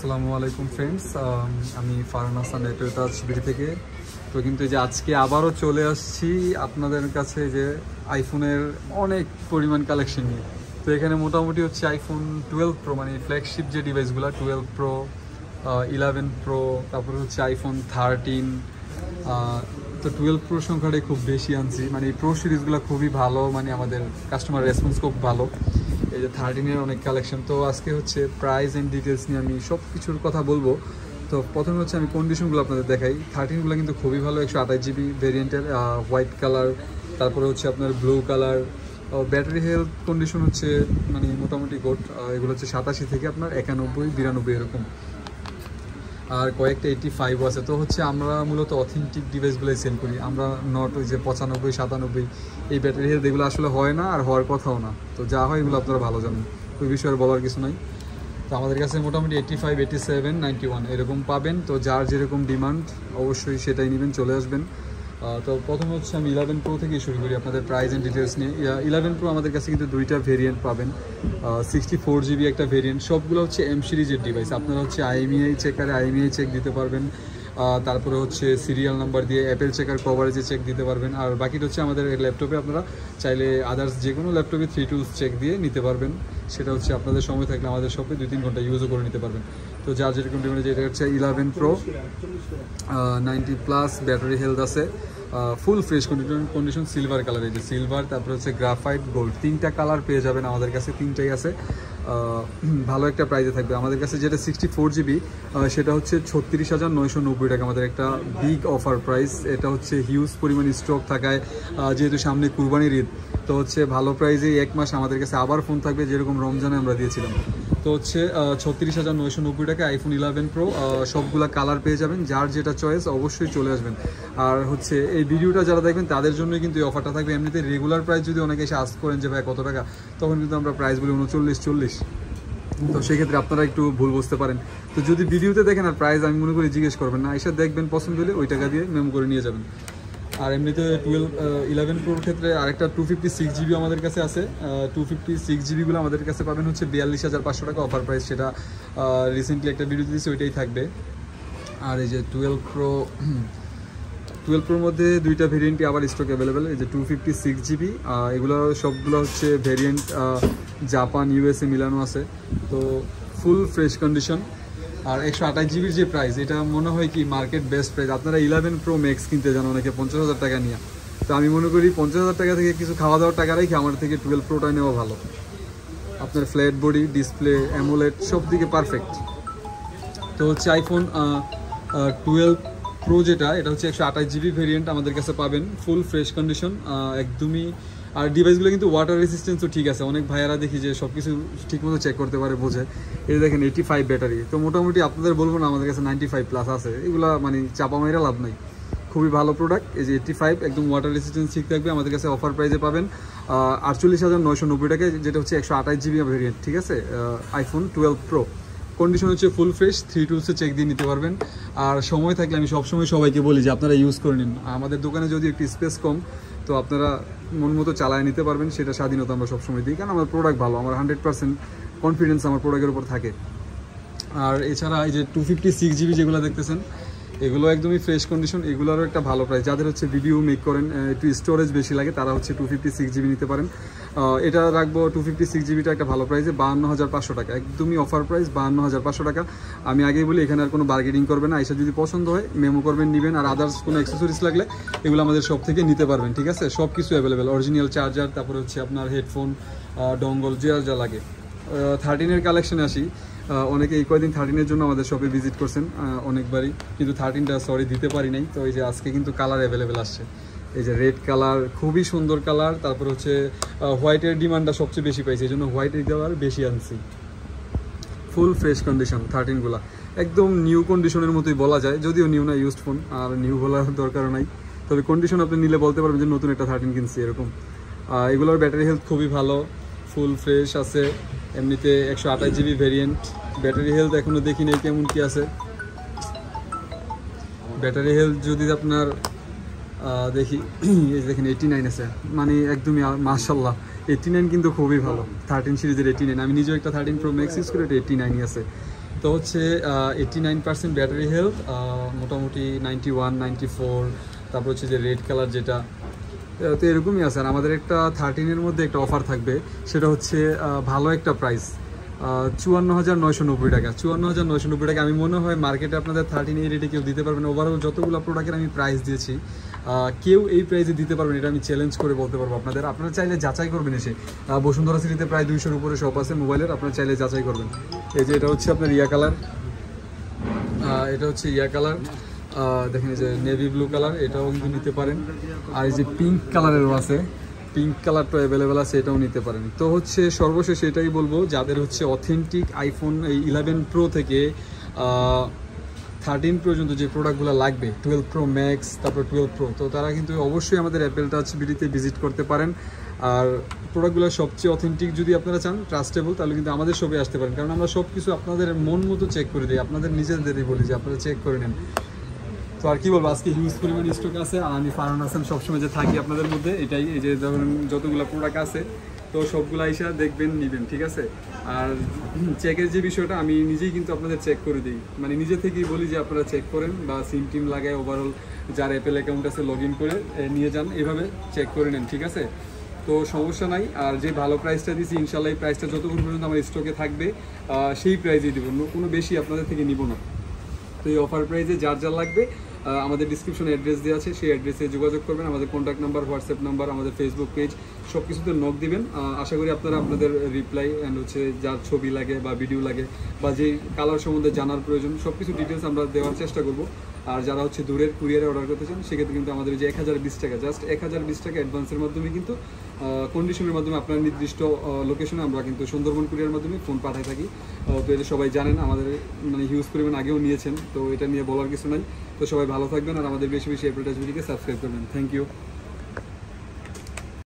আসসালামু আলাইকুম ফ্রেন্ডস, আমি ফারহান হাসান টয়োটা শিবির থেকে। তো কিন্তু এই যে আজকে আবারও চলে আসছি আপনাদের কাছে যে আইফোনের অনেক পরিমাণ কালেকশন নিয়ে। তো এখানে মোটামুটি হচ্ছে আইফোন 12 প্রো, মানে ফ্ল্যাগশিপ যে ডিভাইসগুলো 12 প্রো, 11 প্রো, তারপরে হচ্ছে আইফোন 13। তো 12 প্রো সংখ্যাটাই খুব বেশি আনছি, মানে এই প্রো সিরিজগুলো খুবই ভালো, মানে আমাদের কাস্টমার রেসপন্স খুব ভালো। এই যে 13-এর অনেক কালেকশন। তো আজকে হচ্ছে প্রাইস অ্যান্ড ডিটেলস নিয়ে আমি সব কিছুর কথা বলবো। তো প্রথমে হচ্ছে আমি কন্ডিশনগুলো আপনাদের দেখাই। 13গুলো কিন্তু খুবই ভালো, 128 জিবি ভেরিয়েন্টের, হোয়াইট কালার, তারপরে হচ্ছে আপনার blue colour. Battery health condition হচ্ছে মানে মোটামুটি গুড। এগুলো হচ্ছে 87 থেকে আপনার 91, 92 এরকম, আর কয়েকটা 85 আছে। তো হচ্ছে আমরা মূলত অথেন্টিক ডিভাইসগুলোই সেল করি, আমরা নট ওই যে 95, 97 এই ব্যাটারি হেলথ এগুলো আসলে হয় না, আর হওয়ার কথাও না। তো যা হয় এগুলো আপনারা ভালো জানেন, ওই বিষয়ে বলার কিছু নাই। তো আমাদের কাছে মোটামুটি 85, 87, 91 এরকম পাবেন। তো যার যেরকম ডিমান্ড অবশ্যই সেটাই নেবেন, চলে আসবেন। তো প্রথমে হচ্ছে আমি 11 প্রো থেকে শুরু করি আপনাদের প্রাইস অ্যান্ড ডিটেলস নিয়ে। 11 প্রো আমাদের কাছে কিন্তু দুইটা ভেরিয়েন্ট পাবেন, 64 জিবি একটা ভেরিয়েন্ট। সবগুলো হচ্ছে এম সিরিজের ডিভাইস। আপনারা হচ্ছে IMEI চেকারে IMEI চেক দিতে পারবেন, তারপরে হচ্ছে সিরিয়াল নাম্বার দিয়ে অ্যাপেল চেকার কভারেজে চেক দিতে পারবেন। আর বাকিটা হচ্ছে আমাদের ল্যাপটপে আপনারা চাইলে আদার্স যে কোনো ল্যাপটপে 3 টুলস চেক দিয়ে নিতে পারবেন। সেটা হচ্ছে আপনাদের সময় থাকলে আমাদের শপে 2-3 ঘন্টা ইউজও করে নিতে পারবেন। তো যার যেরকম ডিমান্ড, যেটা হচ্ছে 11 প্রো, 90+ ব্যাটারি হেলথ আছে, full fresh condition, silver colour. এই যে সিলভার, তারপরে হচ্ছে গ্রাফাইট, গোল্ড, 3টা কালার পেয়ে যাবেন আমাদের কাছে, 3টাই আছে। ভালো একটা প্রাইসে থাকবে আমাদের কাছে। যেটা 64 জিবি সেটা হচ্ছে 36,990 টাকা, আমাদের একটা বিগ অফার প্রাইস। এটা হচ্ছে হিউজ পরিমাণ স্টক থাকায়, যেহেতু সামনে কুরবানির ঈদ, তো হচ্ছে ভালো প্রাইসে 1 মাস আমাদের কাছে আবার ফোন থাকবে, যেরকম রমজানে আমরা দিয়েছিলাম। তো হচ্ছে 36,990 টাকা আইফোন 11 প্রো। সবগুলা কালার পেয়ে যাবেন, যার যেটা চয়েস অবশ্যই চলে আসবেন। আর হচ্ছে এই ভিডিওটা যারা দেখবেন তাদের জন্যই কিন্তু এই অফারটা থাকবে। এমনিতে রেগুলার প্রাইস যদি অনেকে এসে আস্ক করেন যে ভাই কত টাকা, তখন কিন্তু আমরা প্রাইস বলি 39-40। তো সেক্ষেত্রে আপনারা একটু ভুল বুঝতে পারেন। তো যদি ভিডিওতে দেখেন আর প্রাইস আমি মনে করি জিজ্ঞেস করবেন না, এসে দেখবেন, পছন্দ হলে ওই টাকা দিয়ে মেমো করে নিয়ে যাবেন। আর এমনিতে 11 প্রোর ক্ষেত্রে আরেকটা 256 জিবি আমাদের কাছে আছে। 256 জিবিগুলো আমাদের কাছে পাবেন হচ্ছে 42,500 টাকা অফার প্রাইস। সেটা রিসেন্টলি একটা ভিডিও দিয়েছি, ওইটাই থাকবে। আর এই যে 12 প্রোর মধ্যে দুইটা ভেরিয়েন্টই আবার স্টক অ্যাভেলেবেল। এই যে 256 জিবি, এগুলো সবগুলো হচ্ছে ভেরিয়েন্ট জাপান, USA মিলানো আছে। তো ফুল ফ্রেশ কন্ডিশন। আর 128 জিবির যে প্রাইস, এটা মনে হয় কি মার্কেট বেস্ট প্রাইস। আপনারা 11 প্রো ম্যাক্স কিনতে যান অনেকে 50,000 টাকা নিয়ে। তো আমি মনে করি 50,000 টাকা থেকে কিছু খাওয়া দাওয়ার টাকা রেখে আমার থেকে 12 প্রোটা নেওয়া ভালো। আপনার ফ্ল্যাট বডি, ডিসপ্লে, অ্যামোলেড সব দিকে পারফেক্ট। তো হচ্ছে আইফোন 12 প্রো যেটা, এটা হচ্ছে 128 জিবি ভেরিয়েন্ট আমাদের কাছে পাবেন, ফুল ফ্রেশ কন্ডিশন একদমই। আর ডিভাইসগুলো কিন্তু ওয়াটার রেসিস্টেন্সও ঠিক আছে। অনেক ভাইয়ারা দেখি যে সব কিছু ঠিকমতো চেক করতে পারে, বোঝে। এই দেখেন 85 ব্যাটারি। তো মোটামুটি আপনাদের বলবো না আমাদের কাছে 95+ আছে, এগুলো মানে চাপা মাইরা লাভ নাই, খুবই ভালো প্রোডাক্ট। এই যে 85 একদম ওয়াটার রেসিস্টেন্স ঠিক থাকবে। আমাদের কাছে অফার প্রাইসে পাবেন 48,990 টাকায়, যেটা হচ্ছে 128 জিবি ভেরিয়েন্ট, ঠিক আছে। আইফোন 12 প্রো কন্ডিশন হচ্ছে ফুল ফ্রেশ, 3 টুলসে চেক দিয়ে নিতে পারবেন। আর সময় থাকলে আমি সবসময় সবাইকে বলি যে আপনারা ইউজ করে নিন। আমাদের দোকানে যদি একটু স্পেস কম, তো আপনারা মন মতো চালায় নিতে পারবেন, সেটা স্বাধীনতা আমরা সবসময় দিই, কারণ আমার প্রোডাক্ট ভালো, আমার 100% কনফিডেন্স আমার প্রোডাক্টের উপর থাকে। আর এছাড়া এই যে 256 জিবি যেগুলো দেখতেছেন, এগুলো একদমই ফ্রেশ কন্ডিশন, এগুলোরও একটা ভালো প্রাইস। যাদের হচ্ছে ভিডিও মেক করেন, একটু স্টোরেজ বেশি লাগে, তারা হচ্ছে 256 জিবি নিতে পারেন। এটা রাখবো 256 জিবিটা একটা ভালো প্রাইসে, 52,500 টাকা, একদমই অফার প্রাইস, 52,500 টাকা। আমি আগেই বলি এখানে আর কোনো বার্গেনিং করবে না, এসে যদি পছন্দ হয় মেমো করবেন, নেবেন। আর আদার্স কোনো অ্যাক্সেসরিজ লাগলে এগুলো আমাদের সব থেকে নিতে পারবেন, ঠিক আছে। সব কিছু অ্যাভেলেবেল, অরিজিনাল চার্জার, তারপরে হচ্ছে আপনার হেডফোন, ডঙ্গল, যা লাগে। 13-এর কালেকশনে আসি। অনেকে এই কয়েকদিন 13-এর জন্য আমাদের শপে ভিজিট করছেন অনেকবারই, কিন্তু 13টা সরি দিতে পারি নাই। তো এই যে আজকে কিন্তু কালার অ্যাভেলেবেল আসছে। এই যে রেড কালার, খুবই সুন্দর কালার। তারপর হচ্ছে হোয়াইটের ডিমান্ডটা সবচেয়ে বেশি পাইছে, এই জন্য হোয়াইটের কালার বেশি আনছি। ফুল ফ্রেশ কন্ডিশন 13গুলো, একদম নিউ কন্ডিশনের মতোই বলা যায়, যদিও নিউ না, ইউজড ফোন, আর নিউ বলার দরকারও নাই। তবে কন্ডিশন আপনি নিলে বলতে পারবেন যে নতুন একটা 13 কিনছি এরকম। এগুলোর ব্যাটারি হেলথ খুবই ভালো, ফুল ফ্রেশ আছে। এমনিতে 128 জিবি ভেরিয়েন্ট, ব্যাটারি হেলথ এখনও দেখি নেই কেমন কি আছে। ব্যাটারি হেলথ যদি আপনার দেখি, এই দেখেন 89 আছে, মানে একদমই মাশাআল্লাহ। 89 কিন্তু খুবই ভালো, 13 সিরিজের 89। আমি নিজেও একটা 13 প্রো ম্যাক্স ইউজ করি, এটা 89ই আছে। তো হচ্ছে 89% ব্যাটারি হেলথ, মোটামুটি 91, 94, তারপর হচ্ছে যে রেড কালার যেটা, তো এরকমই আছে। আর আমাদের একটা 13-এর মধ্যে একটা অফার থাকবে, সেটা হচ্ছে ভালো একটা প্রাইস, 54,990 টাকা। 54,990 টাকা আমি মনে হয় মার্কেটে আপনাদের 13 এই রেটে কেউ দিতে পারবেন। ওভারঅল যতগুলো প্রোডাক্টের আমি প্রাইস দিয়েছি, কেউ এই প্রাইসে দিতে পারবেন, এটা আমি চ্যালেঞ্জ করে বলতে পারবো আপনাদের। আপনারা চাইলে যাচাই করবেন এসে, বসুন্ধরা সিটিতে প্রায় 200-এর উপরে শপ আছে মোবাইলের, আপনারা চাইলে যাচাই করবেন। এই যে এটা হচ্ছে আপনার ইয়া কালার, এটা হচ্ছে ইয়া কালার, দেখেন যে নেভি ব্লু কালার, এটাও কিন্তু নিতে পারেন। আর এই যে পিঙ্ক কালারেরও আছে, পিঙ্ক কালারটা অ্যাভেলেবেল আছে, এটাও নিতে পারেন। তো হচ্ছে সর্বশেষ এটাই বলবো, যাদের হচ্ছে অথেন্টিক আইফোন এই 11 প্রো থেকে 13 পর্যন্ত যে প্রোডাক্টগুলো লাগবে, 12 প্রো ম্যাক্স, তারপর 12 প্রো, তো তারা কিন্তু অবশ্যই আমাদের অ্যাপেল টাচ বিডিতে ভিজিট করতে পারেন। আর প্রোডাক্টগুলো সবচেয়ে অথেন্টিক যদি আপনারা চান, ট্রাস্টেবল, তাহলে কিন্তু আমাদের শপে আসতে পারেন, কারণ আমরা সব কিছু আপনাদের মন মতো চেক করে দিই, আপনাদের নিজেদেরই বলি যে আপনারা চেক করে নেন। তো আর কি বলবো, আজকে হিউজ পরিমাণ স্টক আছে, আর আমি ফারহান হাসান সবসময় যে থাকি আপনাদের মধ্যে, এটাই, এই যে ধরুন যতগুলো প্রোডাক্ট আছে, তো সবগুলো আইসা দেখবেন, নেবেন, ঠিক আছে। আর চেকের যে বিষয়টা, আমি নিজেই কিন্তু আপনাদের চেক করে দিই, মানে নিজে থেকেই বলি যে আপনারা চেক করেন, বা সিম টিম লাগায় ওভারঅল যার অ্যাপেল অ্যাকাউন্ট আছে লগ ইন করে নিয়ে যান, এভাবে চেক করে নেন, ঠিক আছে। তো সমস্যা নাই। আর যে ভালো প্রাইসটা দিচ্ছি, ইনশাল্লাহ এই প্রাইসটা যতক্ষণ পর্যন্ত আমার স্টকে থাকবে সেই প্রাইসেই দেবো, কোনো বেশি আপনাদের থেকে নিব না। তো এই অফার প্রাইসে যার যা লাগবে, আমাদের ডিসক্রিপশনে অ্যাড্রেস দেওয়া আছে, সেই অ্যাড্রেসে যোগাযোগ করবেন। আমাদের কন্ট্যাক্ট নাম্বার, হোয়াটসঅ্যাপ নাম্বার, আমাদের ফেসবুক পেজ, সব কিছুতে নক দিবেন। আশা করি আপনারা আপনাদের রিপ্লাই অ্যান্ড হচ্ছে যার ছবি লাগে বা ভিডিও লাগে বা যেই কালার সম্বন্ধে জানার প্রয়োজন, সব কিছু ডিটেলস আমরা দেওয়ার চেষ্টা করব। আর যারা হচ্ছে দূরের কুরিয়ারে অর্ডার করতে চান, সেক্ষেত্রে কিন্তু আমাদের যে 1020 টাকা, জাস্ট 1020 টাকা অ্যাডভান্সের মাধ্যমে কিন্তু কন্ডিশনের মাধ্যমে আপনার নির্দিষ্ট লোকেশনে আমরা কিন্তু সুন্দরবন কুরিয়ার মাধ্যমে ফোন পাঠাই থাকি। তো এটা সবাই জানেন, আমাদের মানে হিউজ পরিমাণ আগেও নিয়েছেন, তো এটা নিয়ে বলার কিছু নাই। তো সবাই ভালো থাকবেন, আর আমাদের বেশি বেশি অ্যাপেল টাচ ভিডিওকে সাবস্ক্রাইব করবেন। Thank you.